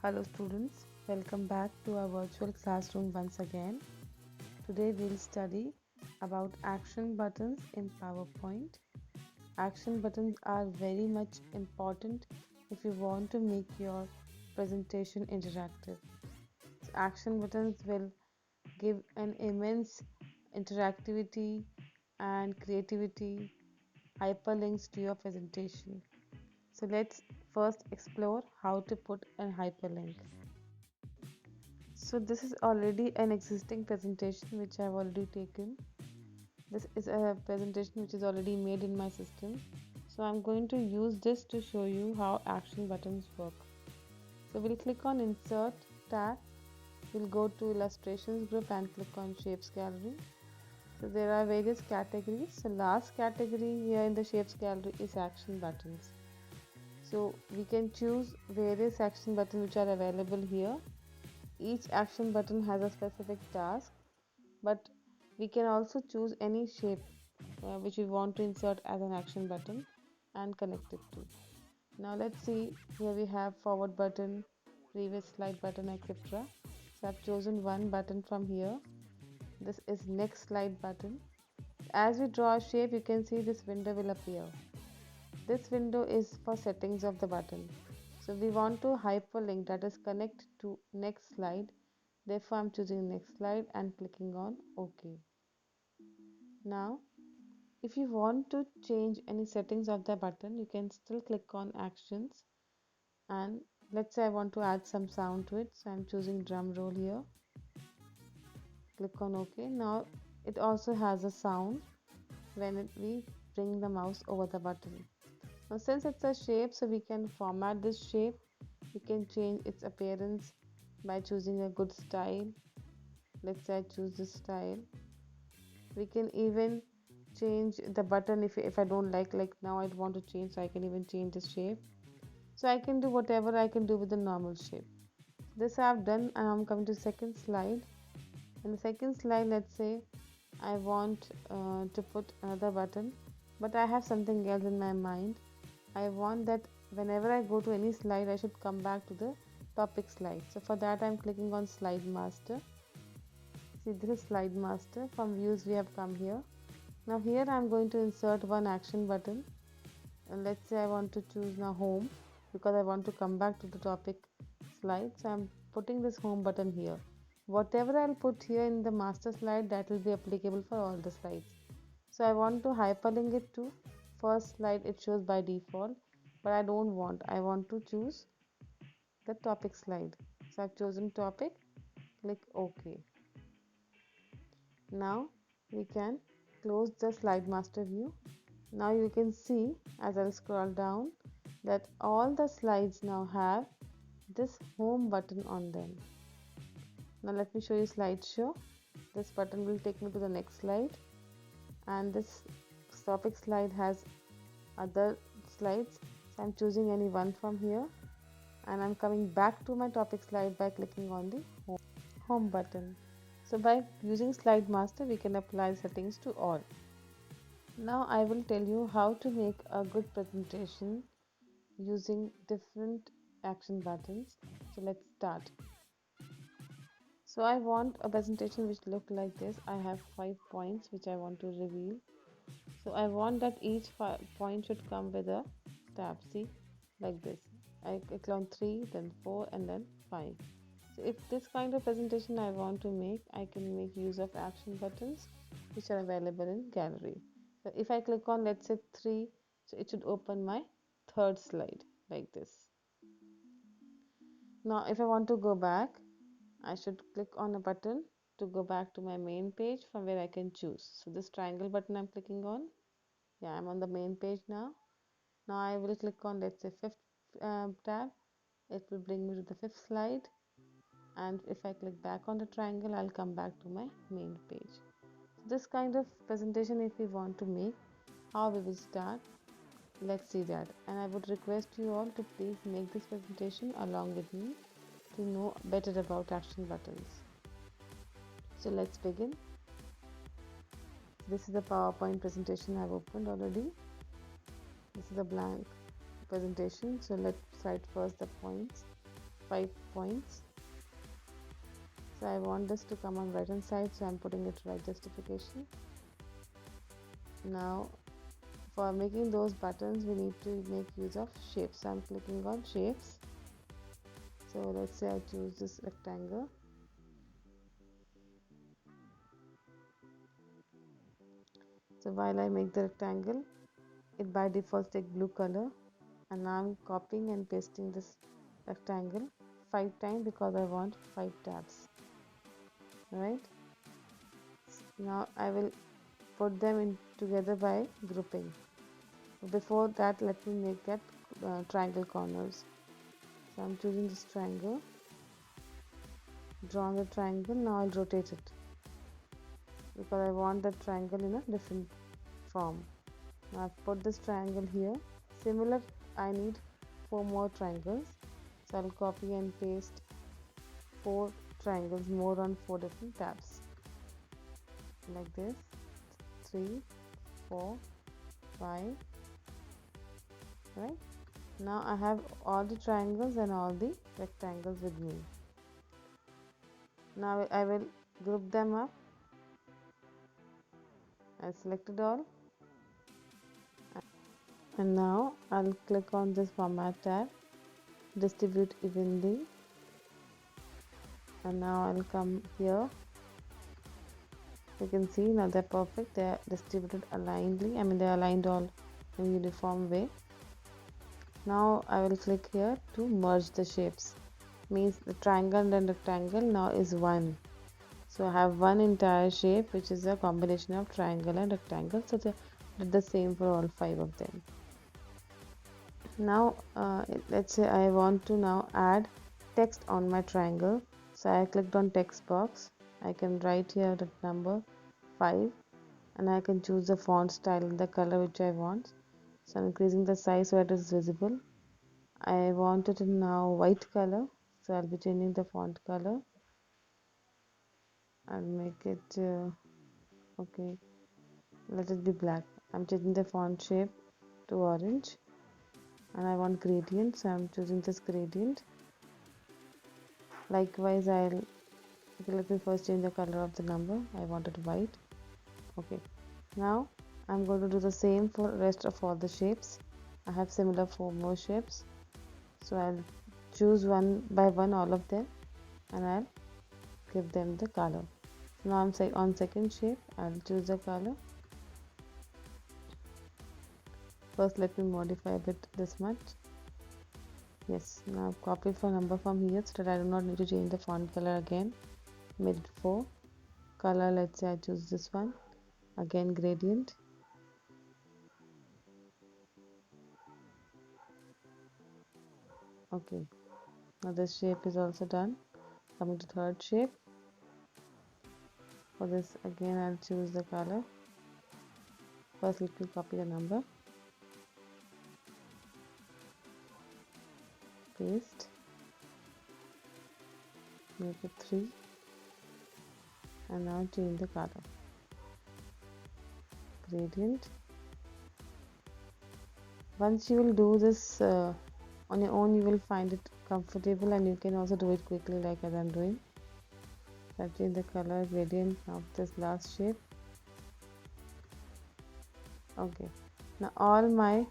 Hello students, welcome back to our virtual classroom once again. Today we'll study about action buttons in PowerPoint. Action buttons are very much important if you want to make your presentation interactive. So action buttons will give an immense interactivity and creativity hyperlinks to your presentation. So let's first explore how to put a hyperlink. So this is already an existing presentation which I have already taken. This is a presentation which is already made in my system. So I'm going to use this to show you how action buttons work. So we'll click on Insert tab. We'll go to Illustrations group and click on Shapes Gallery. So there are various categories. So last category here in the Shapes Gallery is action buttons. So we can choose various action buttons which are available here. Each action button has a specific task, but we can also choose any shape which we want to insert as an action button and connect it to. Now let's see, here we have forward button, previous slide button, etc. So I've chosen one button from here. This is next slide button. As we draw a shape, you can see this window will appear. This window is for settings of the button. So we want to hyperlink, that is connect to next slide. Therefore I'm choosing next slide and clicking on OK. Now if you want to change any settings of the button, you can still click on actions, and let's say I want to add some sound to it, so I'm choosing drum roll here. Click on OK. Now it also has a sound when we bring the mouse over the button. Now since it's a shape, so we can format this shape. We can change its appearance by choosing a good style. Let's say I choose this style. We can even change the button if I don't like now I want to change, so I can even change the shape. So I can do whatever I can do with the normal shape. This I've done, and I'm coming to second slide. In the second slide, let's say I want to put another button, but I have something else in my mind. I want that whenever I go to any slide, I should come back to the topic slide. So for that I'm clicking on slide master. See, this is slide master. From views we have come here. Now here I'm going to insert one action button, and let's say I want to choose now home because I want to come back to the topic slide. So I'm putting this home button here. Whatever I'll put here in the master slide, that will be applicable for all the slides. So I want to hyperlink it to first slide. It shows by default, but I want to choose the topic slide. So I've chosen topic, click OK. Now we can close the slide master view. Now you can see as I'll scroll down that all the slides now have this home button on them. Now let me show you slideshow. This button will take me to the next slide, and this topic slide has other slides. So I'm choosing any one from here, and I'm coming back to my topic slide by clicking on the home button. So by using slide master, we can apply settings to all. Now I will tell you how to make a good presentation using different action buttons. So let's start. So I want a presentation which look like this. I have 5 points which I want to reveal. So I want that each point should come with a tab. See, like this. I click on 3, then 4, and then 5. So if this kind of presentation I want to make, I can make use of action buttons which are available in gallery. So if I click on, let's say 3, so it should open my third slide like this. Now if I want to go back, I should click on a button to go back to my main page from where I can choose. So this triangle button I'm clicking on. Yeah, I'm on the main page now. Now I will click on, let's say, fifth tab. It will bring me to the fifth slide, and if I click back on the triangle, I'll come back to my main page. So this kind of presentation if we want to make, how we will start, let's see that. And I would request you all to please make this presentation along with me to know better about action buttons. So let's begin. This is the PowerPoint presentation I've opened already. This is a blank presentation, so let's write first the points. 5 points. So I want this to come on right hand side, so I'm putting it right justification. Now for making those buttons we need to make use of shapes. So I'm clicking on shapes. So let's say I choose this rectangle. So while I make the rectangle, it by default takes blue color, and now I'm copying and pasting this rectangle 5 times because I want 5 tabs. Right, now I will put them in together by grouping. Before that, let me make that triangle corners. So I'm choosing this triangle, draw the triangle. Now I'll rotate it because I want the triangle in a different form. Now I've put this triangle here. Similar, I need 4 more triangles. So I'll copy and paste 4 triangles more on 4 different tabs. Like this, 3, 4, 5. Right? Now I have all the triangles and all the rectangles with me. Now I will group them up. I selected all, and now I'll click on this format tab, distribute evenly, and now I'll come here. You can see now they're perfect. They're distributed alignedly. They're aligned all in uniform way. Now I will click here to merge the shapes. Means the triangle and rectangle now is one. So I have one entire shape which is a combination of triangle and rectangle. So they did the same for all 5 of them. Now let's say I want to now add text on my triangle. So I clicked on text box. I can write here the number 5, and I can choose the font style and the color which I want. So I'm increasing the size so it is visible. I want it in now white color, so I'll be changing the font color. I'll make it okay, let it be black. I'm changing the font shape to orange, and I want gradient, so I'm choosing this gradient. Likewise, let me first change the color of the number. I want it white. Okay, now I'm going to do the same for rest of all the shapes. I have similar 4 more shapes, so I'll choose one by one all of them, and I'll give them the color. Now I'm on second shape. I'll choose the color. First let me modify a bit this much. Yes, now copy for number from here so that I do not need to change the font color again. Made it 4. Color, let's say I choose this one. Again gradient. Okay, now this shape is also done. Coming to third shape. For this again I'll choose the color. First let me copy the number. Paste. Make it 3. And now change the color. Gradient. Once you will do this on your own, you will find it comfortable, and you can also do it quickly like as I'm doing. So I've changed the color gradient of this last shape. Okay, now all my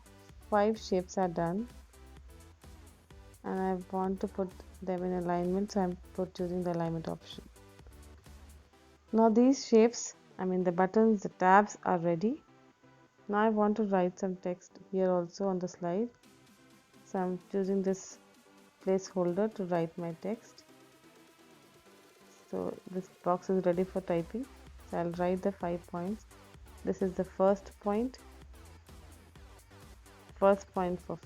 5 shapes are done, and I want to put them in alignment, so I'm choosing the alignment option. Now these shapes, the buttons, the tabs are ready. Now I want to write some text here also on the slide, so I'm choosing this placeholder to write my text. So this box is ready for typing, so I'll write the 5 points. This is the first point for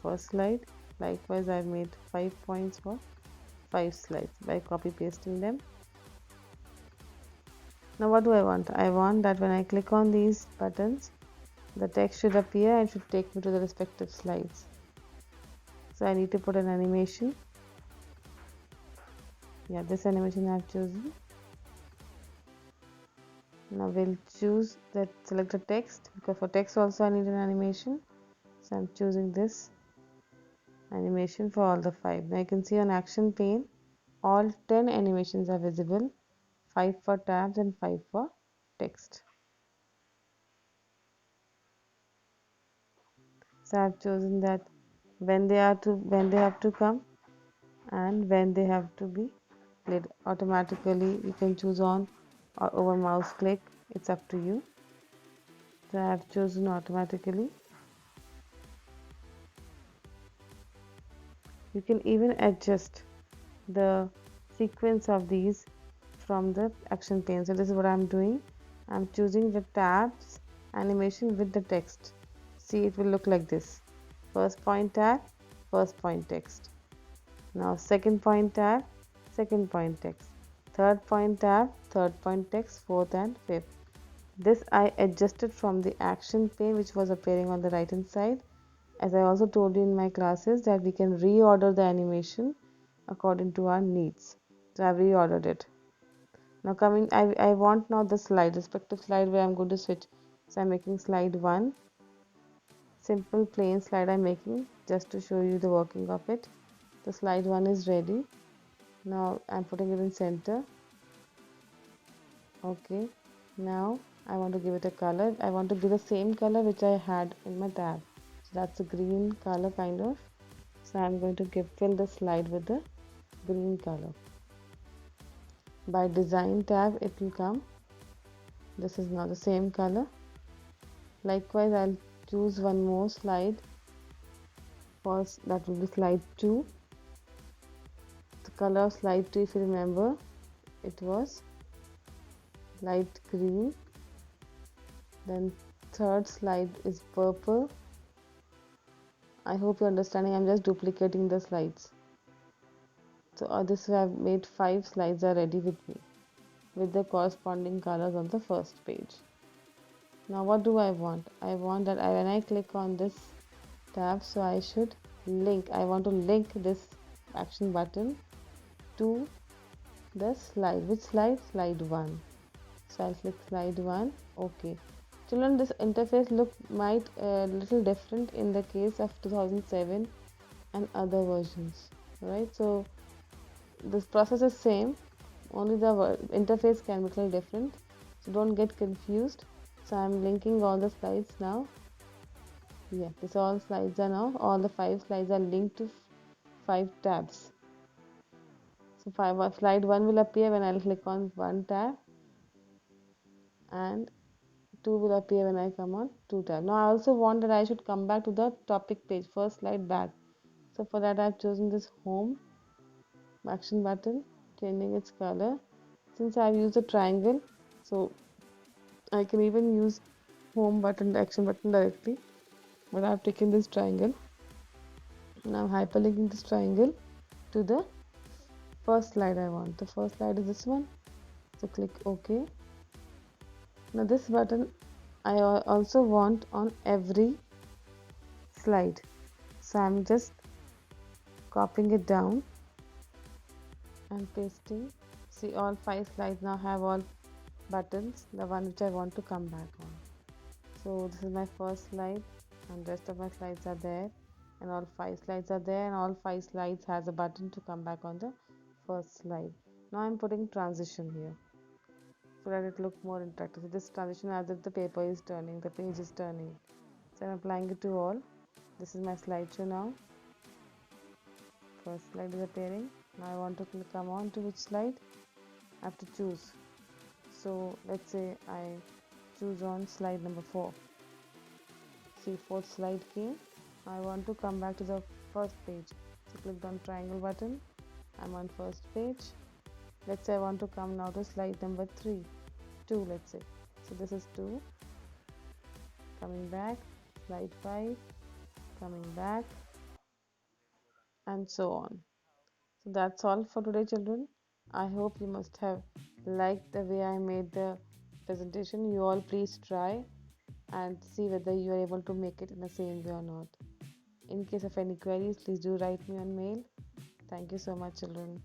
first slide. Likewise, I've made 5 points for 5 slides by copy pasting them. Now what do I want? I want that when I click on these buttons, the text should appear and should take me to the respective slides. So I need to put an animation. Yeah, this animation I've chosen. Now we'll choose that, select the text, because for text also I need an animation. So I'm choosing this animation for all the 5. Now you can see on action pane all 10 animations are visible, 5 for tabs and 5 for text. So I've chosen that when they have to come and when they have to be played automatically. You can choose on or over mouse click, it's up to you. So I have chosen automatically. You can even adjust the sequence of these from the action pane. So this is what I'm doing. I'm choosing the tabs animation with the text. See, it will look like this. First point tab, first point text. Now second point tab, second point text. Third point tab, third point text, fourth and fifth. This I adjusted from the action pane which was appearing on the right hand side. As I also told you in my classes that we can reorder the animation according to our needs. So I've reordered it. Now coming, I want now the slide, respective slide where I'm going to switch. So I'm making slide 1. Simple plain slide I'm making just to show you the working of it. The slide 1 is ready. Now I'm putting it in center. Okay. Now I want to give it a color. I want to give the same color which I had in my tab. So that's a green color kind of. So I'm going to fill the slide with the green color. By design tab it will come. This is now the same color. Likewise I'll choose one more slide. First that will be slide 2. The color of slide 2, if you remember, it was light green. Then third slide is purple. I hope you're understanding. I'm just duplicating the slides. So this way I've made 5 slides are ready with me with the corresponding colors on the first page. Now what do I want? I want that when I click on this tab, so I should link. I want to link this action button to the slide. Which slide? Slide 1. So I'll click slide 1. Okay. Children, this interface might a little different in the case of 2007 and other versions, right? So this process is same, only the interface can be a little different, so don't get confused. So I'm linking all the slides now. Yeah, this all slides are now, all the 5 slides are linked to 5 tabs. So slide 1 will appear when I'll click on one tab, and 2 will appear when I come on 2 tab. Now I also want that I should come back to the topic page, first slide back. So for that I've chosen this home action button, changing its color. Since I've used a triangle, so I can even use home button, the action button directly, but I've taken this triangle. Now I'm hyperlinking this triangle to the first slide I want. The first slide is this one, so click OK. Now this button I also want on every slide, so I'm just copying it down and pasting. See, all 5 slides now have all buttons, the one which I want to come back on. So this is my first slide and rest of my slides are there, and all 5 slides are there, and all 5 slides has a button to come back on the first slide. Now I'm putting transition here so that it look more interactive. So this transition as if the paper is turning, the page is turning. So I'm applying it to all. This is my slideshow now. First slide is appearing. Now I want to come on to which slide. I have to choose. So let's say I choose on slide number 4. See, fourth slide came. I want to come back to the first page. So click on triangle button. I'm on first page. Let's say I want to come now to slide number 3. 2, let's say. So this is 2. Coming back. Slide 5. Coming back. And so on. So that's all for today, children. I hope you must have liked the way I made the presentation. You all please try and see whether you are able to make it in the same way or not. In case of any queries, please do write me on mail. Thank you so much, children.